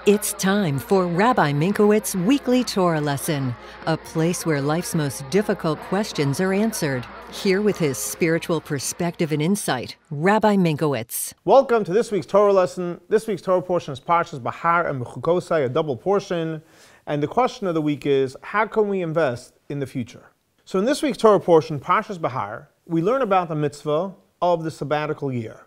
It's time for Rabbi Minkowicz's Weekly Torah Lesson, a place where life's most difficult questions are answered. Here with his spiritual perspective and insight, Rabbi Minkowicz. Welcome to this week's Torah lesson. This week's Torah portion is Parshas BEHAR-BECHUKOTAI, a double portion. And the question of the week is, how can we invest in the future? So in this week's Torah portion, Parshas BEHAR, we learn about the mitzvah of the sabbatical year,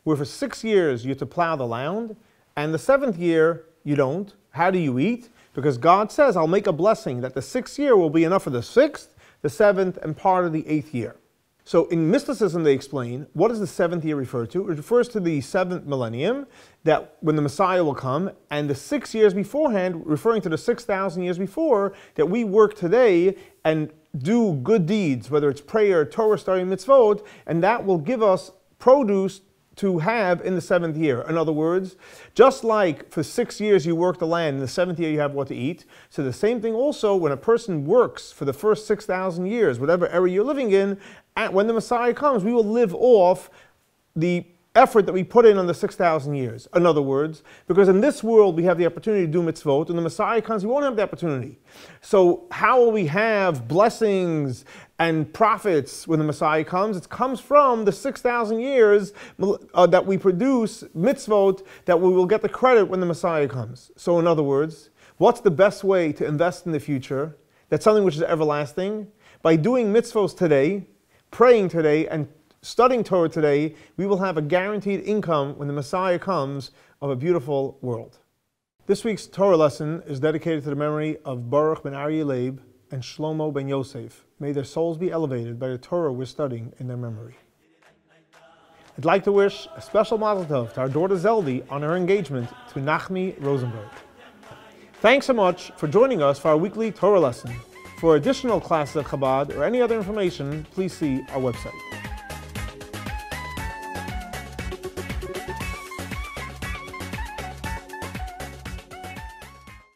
where for 6 years you're to plow the land, and the 7th year you don't. How do you eat? Because God says, I'll make a blessing that the 6th year will be enough for the 6th, the 7th, and part of the 8th year. So in mysticism, they explain, what does the 7th year refer to? It refers to the 7th millennium, that when the Messiah will come, and the 6 years beforehand, referring to the 6,000 years before, that we work today and do good deeds, whether it's prayer, Torah study, mitzvot, and that will give us produce to have in the 7th year. In other words, just like for 6 years you work the land, in the 7th year you have what to eat, so the same thing also when a person works for the first 6,000 years, whatever era you're living in, when the Messiah comes, we will live off the effort that we put in on the 6,000 years. In other words, because in this world we have the opportunity to do mitzvot, when the Messiah comes, we won't have the opportunity. So how will we have blessings and profits when the Messiah comes? It comes from the 6,000 years that we produce mitzvot, that we will get the credit when the Messiah comes. So in other words, what's the best way to invest in the future? That's something which is everlasting. By doing mitzvot today, praying today, and studying Torah today, we will have a guaranteed income when the Messiah comes of a beautiful world. This week's Torah lesson is dedicated to the memory of Baruch ben Aryeh Leib and Shlomo Ben Yosef. May their souls be elevated by the Torah we're studying in their memory. I'd like to wish a special mazel tov to our daughter Zeldi on her engagement to Nachmi Rosenberg. Thanks so much for joining us for our weekly Torah lesson. For additional classes of Chabad or any other information, please see our website.